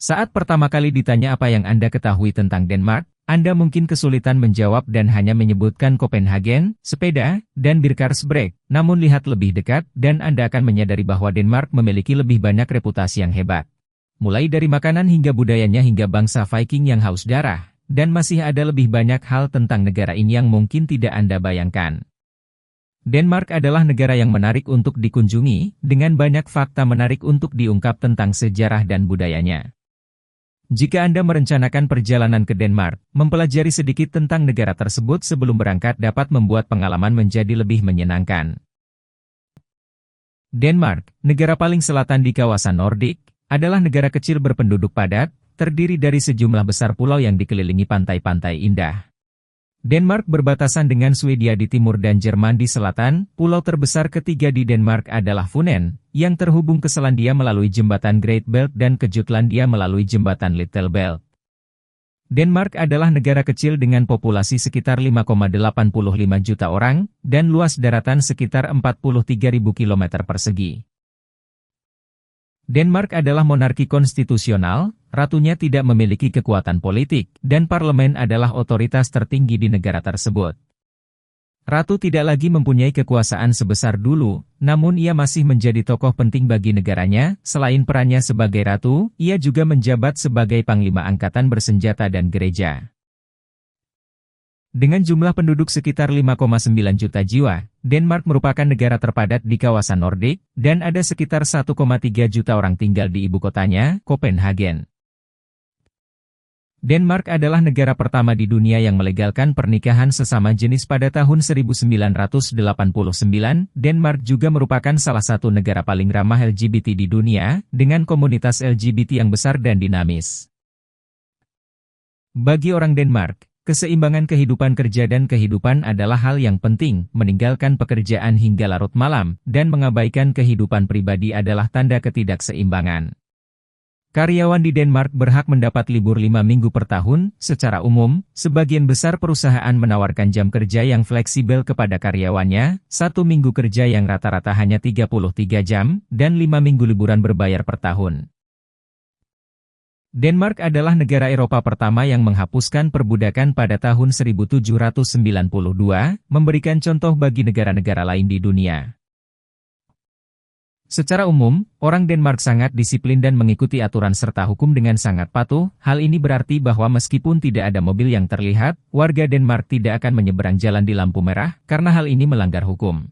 Saat pertama kali ditanya apa yang Anda ketahui tentang Denmark, Anda mungkin kesulitan menjawab dan hanya menyebutkan Copenhagen, sepeda, dan Birkarsbrek. Namun lihat lebih dekat, dan Anda akan menyadari bahwa Denmark memiliki lebih banyak reputasi yang hebat. Mulai dari makanan hingga budayanya hingga bangsa Viking yang haus darah. Dan masih ada lebih banyak hal tentang negara ini yang mungkin tidak Anda bayangkan. Denmark adalah negara yang menarik untuk dikunjungi, dengan banyak fakta menarik untuk diungkap tentang sejarah dan budayanya. Jika Anda merencanakan perjalanan ke Denmark, mempelajari sedikit tentang negara tersebut sebelum berangkat dapat membuat pengalaman menjadi lebih menyenangkan. Denmark, negara paling selatan di kawasan Nordik, adalah negara kecil berpenduduk padat, terdiri dari sejumlah besar pulau yang dikelilingi pantai-pantai indah. Denmark berbatasan dengan Swedia di timur dan Jerman di selatan. Pulau terbesar ketiga di Denmark adalah Funen, yang terhubung ke Selandia melalui jembatan Great Belt dan ke Jutlandia melalui jembatan Little Belt. Denmark adalah negara kecil dengan populasi sekitar 5,85 juta orang, dan luas daratan sekitar 43.000 km persegi. Denmark adalah monarki konstitusional, ratunya tidak memiliki kekuatan politik, dan parlemen adalah otoritas tertinggi di negara tersebut. Ratu tidak lagi mempunyai kekuasaan sebesar dulu, namun ia masih menjadi tokoh penting bagi negaranya. Selain perannya sebagai ratu, ia juga menjabat sebagai panglima angkatan bersenjata dan gereja. Dengan jumlah penduduk sekitar 5,9 juta jiwa, Denmark merupakan negara terpadat di kawasan Nordik, dan ada sekitar 1,3 juta orang tinggal di ibu kotanya, Copenhagen. Denmark adalah negara pertama di dunia yang melegalkan pernikahan sesama jenis pada tahun 1989. Denmark juga merupakan salah satu negara paling ramah LGBT di dunia, dengan komunitas LGBT yang besar dan dinamis. Bagi orang Denmark, keseimbangan kehidupan kerja dan kehidupan adalah hal yang penting. Meninggalkan pekerjaan hingga larut malam, dan mengabaikan kehidupan pribadi adalah tanda ketidakseimbangan. Karyawan di Denmark berhak mendapat libur 5 minggu per tahun. Secara umum, sebagian besar perusahaan menawarkan jam kerja yang fleksibel kepada karyawannya, 1 minggu kerja yang rata-rata hanya 33 jam, dan 5 minggu liburan berbayar per tahun. Denmark adalah negara Eropa pertama yang menghapuskan perbudakan pada tahun 1792, memberikan contoh bagi negara-negara lain di dunia. Secara umum, orang Denmark sangat disiplin dan mengikuti aturan serta hukum dengan sangat patuh. Hal ini berarti bahwa meskipun tidak ada mobil yang terlihat, warga Denmark tidak akan menyeberang jalan di lampu merah, karena hal ini melanggar hukum.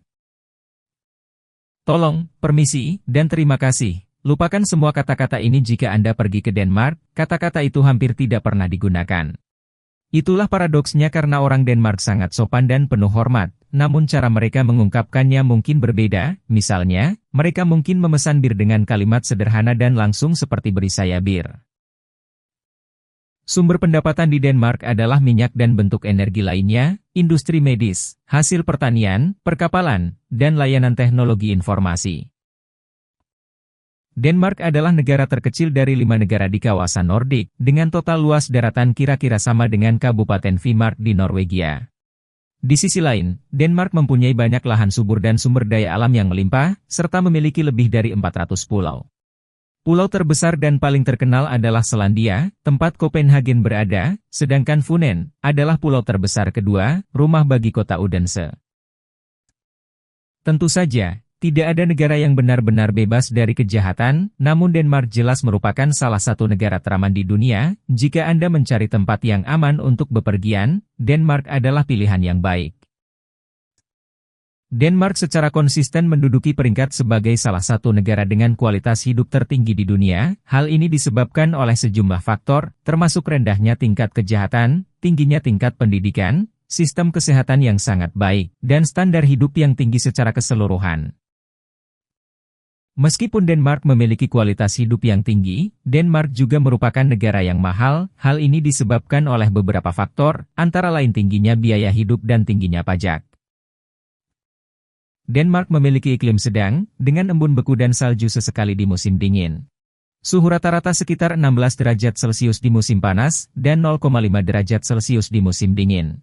Tolong, permisi, dan terima kasih. Lupakan semua kata-kata ini jika Anda pergi ke Denmark. Kata-kata itu hampir tidak pernah digunakan. Itulah paradoksnya karena orang Denmark sangat sopan dan penuh hormat, namun cara mereka mengungkapkannya mungkin berbeda. Misalnya, mereka mungkin memesan bir dengan kalimat sederhana dan langsung seperti beri saya bir. Sumber pendapatan di Denmark adalah minyak dan bentuk energi lainnya, industri medis, hasil pertanian, perkapalan, dan layanan teknologi informasi. Denmark adalah negara terkecil dari 5 negara di kawasan Nordik, dengan total luas daratan kira-kira sama dengan Kabupaten Finnmark di Norwegia. Di sisi lain, Denmark mempunyai banyak lahan subur dan sumber daya alam yang melimpah, serta memiliki lebih dari 400 pulau. Pulau terbesar dan paling terkenal adalah Selandia, tempat Copenhagen berada, sedangkan Funen adalah pulau terbesar kedua, rumah bagi kota Odense. Tentu saja, tidak ada negara yang benar-benar bebas dari kejahatan, namun Denmark jelas merupakan salah satu negara teraman di dunia. Jika Anda mencari tempat yang aman untuk bepergian, Denmark adalah pilihan yang baik. Denmark secara konsisten menduduki peringkat sebagai salah satu negara dengan kualitas hidup tertinggi di dunia. Hal ini disebabkan oleh sejumlah faktor, termasuk rendahnya tingkat kejahatan, tingginya tingkat pendidikan, sistem kesehatan yang sangat baik, dan standar hidup yang tinggi secara keseluruhan. Meskipun Denmark memiliki kualitas hidup yang tinggi, Denmark juga merupakan negara yang mahal. Hal ini disebabkan oleh beberapa faktor, antara lain tingginya biaya hidup dan tingginya pajak. Denmark memiliki iklim sedang, dengan embun beku dan salju sesekali di musim dingin. Suhu rata-rata sekitar 16 derajat Celcius di musim panas, dan 0,5 derajat Celcius di musim dingin.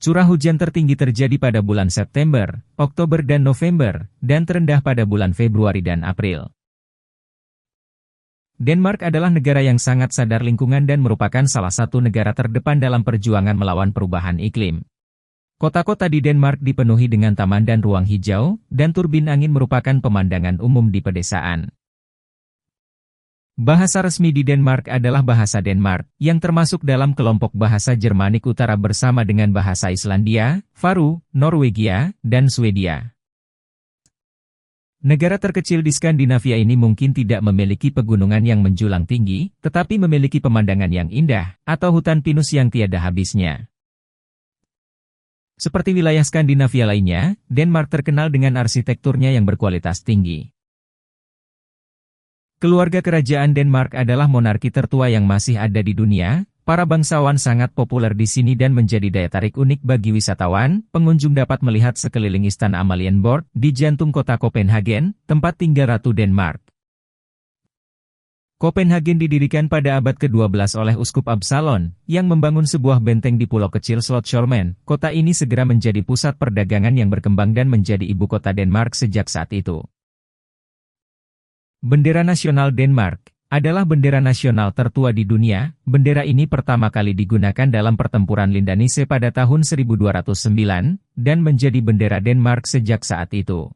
Curah hujan tertinggi terjadi pada bulan September, Oktober dan November, dan terendah pada bulan Februari dan April. Denmark adalah negara yang sangat sadar lingkungan dan merupakan salah satu negara terdepan dalam perjuangan melawan perubahan iklim. Kota-kota di Denmark dipenuhi dengan taman dan ruang hijau, dan turbin angin merupakan pemandangan umum di pedesaan. Bahasa resmi di Denmark adalah bahasa Denmark, yang termasuk dalam kelompok bahasa Jermanik Utara bersama dengan bahasa Islandia, Faroe, Norwegia, dan Swedia. Negara terkecil di Skandinavia ini mungkin tidak memiliki pegunungan yang menjulang tinggi, tetapi memiliki pemandangan yang indah, atau hutan pinus yang tiada habisnya. Seperti wilayah Skandinavia lainnya, Denmark terkenal dengan arsitekturnya yang berkualitas tinggi. Keluarga kerajaan Denmark adalah monarki tertua yang masih ada di dunia. Para bangsawan sangat populer di sini dan menjadi daya tarik unik bagi wisatawan. Pengunjung dapat melihat sekeliling Istana Amalienborg di jantung kota Copenhagen, tempat tinggal Ratu Denmark. Copenhagen didirikan pada abad ke-12 oleh Uskup Absalon, yang membangun sebuah benteng di pulau kecil Slotsholmen. Kota ini segera menjadi pusat perdagangan yang berkembang dan menjadi ibu kota Denmark sejak saat itu. Bendera nasional Denmark adalah bendera nasional tertua di dunia. Bendera ini pertama kali digunakan dalam pertempuran Lindanisse pada tahun 1209, dan menjadi bendera Denmark sejak saat itu.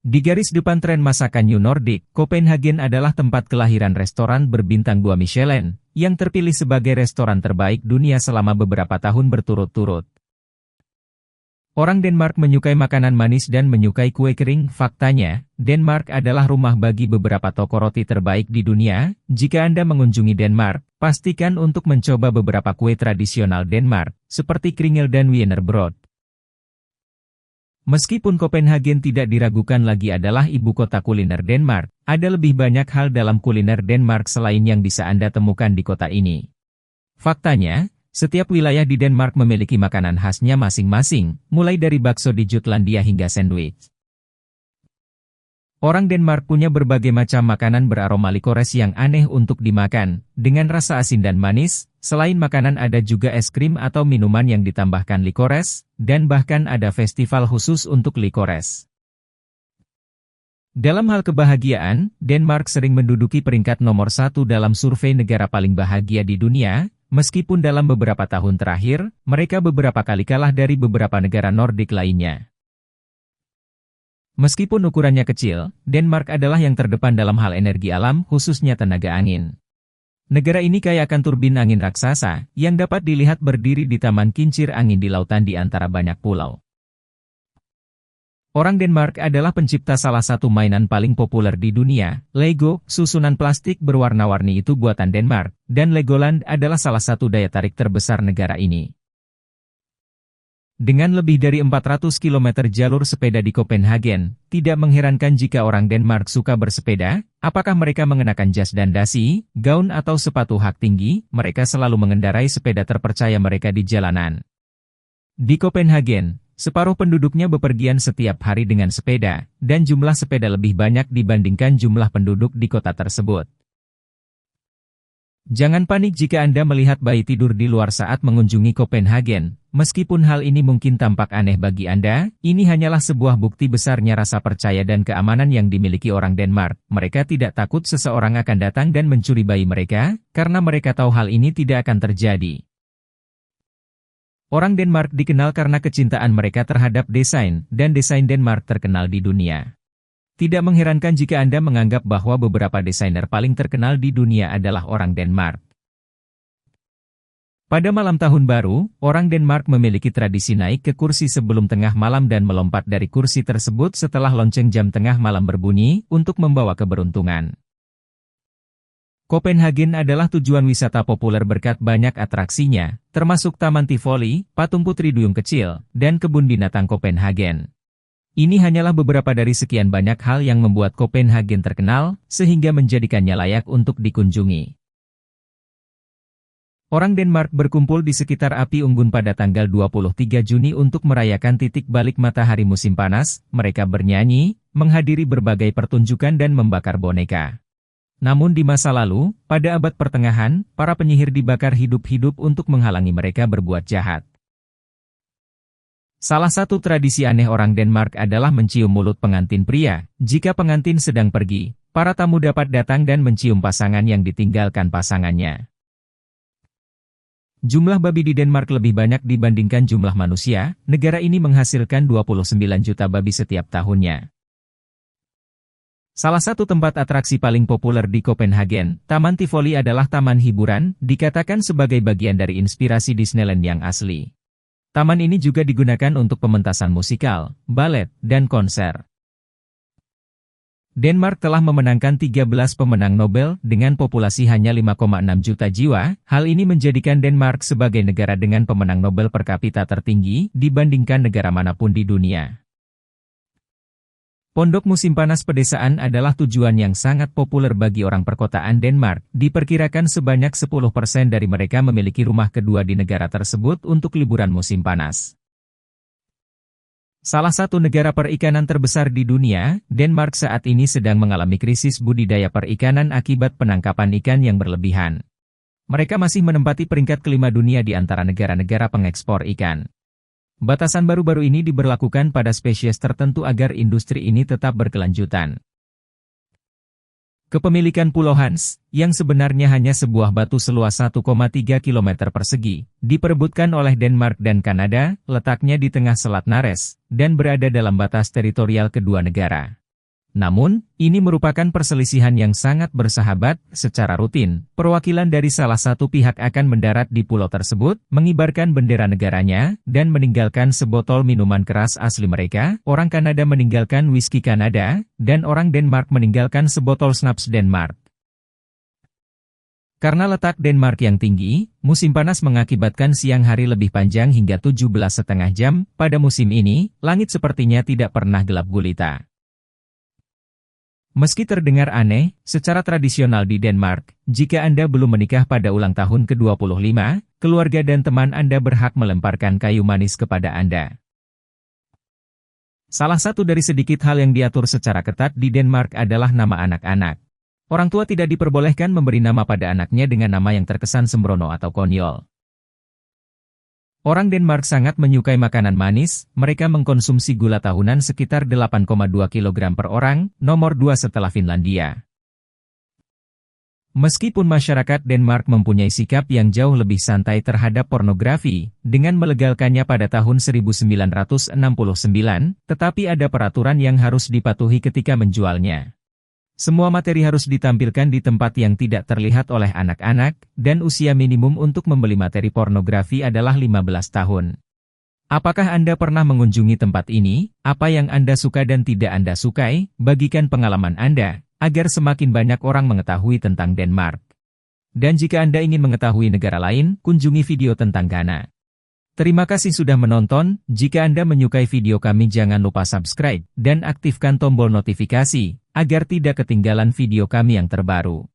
Di garis depan tren masakan New Nordic, Copenhagen adalah tempat kelahiran restoran berbintang 2 Michelin, yang terpilih sebagai restoran terbaik dunia selama beberapa tahun berturut-turut. Orang Denmark menyukai makanan manis dan menyukai kue kering. Faktanya, Denmark adalah rumah bagi beberapa toko roti terbaik di dunia. Jika Anda mengunjungi Denmark, pastikan untuk mencoba beberapa kue tradisional Denmark, seperti kringel dan wienerbrød. Meskipun Copenhagen tidak diragukan lagi adalah ibu kota kuliner Denmark, ada lebih banyak hal dalam kuliner Denmark selain yang bisa Anda temukan di kota ini. Faktanya, setiap wilayah di Denmark memiliki makanan khasnya masing-masing, mulai dari bakso di Jutlandia hingga sandwich. Orang Denmark punya berbagai macam makanan beraroma likores yang aneh untuk dimakan, dengan rasa asin dan manis. Selain makanan ada juga es krim atau minuman yang ditambahkan likores, dan bahkan ada festival khusus untuk likores. Dalam hal kebahagiaan, Denmark sering menduduki peringkat nomor 1 dalam survei negara paling bahagia di dunia. Meskipun dalam beberapa tahun terakhir, mereka beberapa kali kalah dari beberapa negara Nordik lainnya. Meskipun ukurannya kecil, Denmark adalah yang terdepan dalam hal energi alam, khususnya tenaga angin. Negara ini kaya akan turbin angin raksasa, yang dapat dilihat berdiri di taman kincir angin di lautan di antara banyak pulau. Orang Denmark adalah pencipta salah satu mainan paling populer di dunia, Lego. Susunan plastik berwarna-warni itu buatan Denmark, dan Legoland adalah salah satu daya tarik terbesar negara ini. Dengan lebih dari 400 km jalur sepeda di Copenhagen, tidak mengherankan jika orang Denmark suka bersepeda. Apakah mereka mengenakan jas dan dasi, gaun atau sepatu hak tinggi, mereka selalu mengendarai sepeda terpercaya mereka di jalanan. Di Copenhagen, separuh penduduknya bepergian setiap hari dengan sepeda, dan jumlah sepeda lebih banyak dibandingkan jumlah penduduk di kota tersebut. Jangan panik jika Anda melihat bayi tidur di luar saat mengunjungi Copenhagen. Meskipun hal ini mungkin tampak aneh bagi Anda, ini hanyalah sebuah bukti besarnya rasa percaya dan keamanan yang dimiliki orang Denmark. Mereka tidak takut seseorang akan datang dan mencuri bayi mereka, karena mereka tahu hal ini tidak akan terjadi. Orang Denmark dikenal karena kecintaan mereka terhadap desain, dan desain Denmark terkenal di dunia. Tidak mengherankan jika Anda menganggap bahwa beberapa desainer paling terkenal di dunia adalah orang Denmark. Pada malam tahun baru, orang Denmark memiliki tradisi naik ke kursi sebelum tengah malam dan melompat dari kursi tersebut setelah lonceng jam tengah malam berbunyi, untuk membawa keberuntungan. Copenhagen adalah tujuan wisata populer berkat banyak atraksinya, termasuk Taman Tivoli, patung putri duyung kecil, dan kebun binatang Copenhagen. Ini hanyalah beberapa dari sekian banyak hal yang membuat Copenhagen terkenal, sehingga menjadikannya layak untuk dikunjungi. Orang Denmark berkumpul di sekitar api unggun pada tanggal 23 Juni untuk merayakan titik balik matahari musim panas. Mereka bernyanyi, menghadiri berbagai pertunjukan dan membakar boneka. Namun di masa lalu, pada abad pertengahan, para penyihir dibakar hidup-hidup untuk menghalangi mereka berbuat jahat. Salah satu tradisi aneh orang Denmark adalah mencium mulut pengantin pria. Jika pengantin sedang pergi, Para tamu dapat datang dan mencium pasangan yang ditinggalkan pasangannya. Jumlah babi di Denmark lebih banyak dibandingkan jumlah manusia. Negara ini menghasilkan 29 juta babi setiap tahunnya. Salah satu tempat atraksi paling populer di Copenhagen, Taman Tivoli adalah taman hiburan, dikatakan sebagai bagian dari inspirasi Disneyland yang asli. Taman ini juga digunakan untuk pementasan musikal, balet, dan konser. Denmark telah memenangkan 13 pemenang Nobel dengan populasi hanya 5,6 juta jiwa. Hal ini menjadikan Denmark sebagai negara dengan pemenang Nobel per kapita tertinggi dibandingkan negara manapun di dunia. Pondok musim panas pedesaan adalah tujuan yang sangat populer bagi orang perkotaan Denmark. Diperkirakan sebanyak 10% dari mereka memiliki rumah kedua di negara tersebut untuk liburan musim panas. Salah satu negara perikanan terbesar di dunia, Denmark saat ini sedang mengalami krisis budidaya perikanan akibat penangkapan ikan yang berlebihan. Mereka masih menempati peringkat kelima dunia di antara negara-negara pengekspor ikan. Batasan baru-baru ini diberlakukan pada spesies tertentu agar industri ini tetap berkelanjutan. Kepemilikan Pulau Hans, yang sebenarnya hanya sebuah batu seluas 1,3 km persegi, diperebutkan oleh Denmark dan Kanada, letaknya di tengah Selat Nares, dan berada dalam batas teritorial kedua negara. Namun, ini merupakan perselisihan yang sangat bersahabat. Secara rutin, perwakilan dari salah satu pihak akan mendarat di pulau tersebut, mengibarkan bendera negaranya, dan meninggalkan sebotol minuman keras asli mereka. Orang Kanada meninggalkan whisky Kanada, dan orang Denmark meninggalkan sebotol snaps Denmark. Karena letak Denmark yang tinggi, musim panas mengakibatkan siang hari lebih panjang hingga 17,5 jam. Pada musim ini, langit sepertinya tidak pernah gelap gulita. Meski terdengar aneh, secara tradisional di Denmark, jika Anda belum menikah pada ulang tahun ke-25, keluarga dan teman Anda berhak melemparkan kayu manis kepada Anda. Salah satu dari sedikit hal yang diatur secara ketat di Denmark adalah nama anak-anak. Orang tua tidak diperbolehkan memberi nama pada anaknya dengan nama yang terkesan sembrono atau konyol. Orang Denmark sangat menyukai makanan manis, mereka mengkonsumsi gula tahunan sekitar 8,2 kg per orang, nomor 2 setelah Finlandia. Meskipun masyarakat Denmark mempunyai sikap yang jauh lebih santai terhadap pornografi, dengan melegalkannya pada tahun 1969, tetapi ada peraturan yang harus dipatuhi ketika menjualnya. Semua materi harus ditampilkan di tempat yang tidak terlihat oleh anak-anak, dan usia minimum untuk membeli materi pornografi adalah 15 tahun. Apakah Anda pernah mengunjungi tempat ini? Apa yang Anda suka dan tidak Anda sukai? Bagikan pengalaman Anda, agar semakin banyak orang mengetahui tentang Denmark. Dan jika Anda ingin mengetahui negara lain, kunjungi video tentang Ghana. Terima kasih sudah menonton. Jika Anda menyukai video kami jangan lupa subscribe, dan aktifkan tombol notifikasi, agar tidak ketinggalan video kami yang terbaru.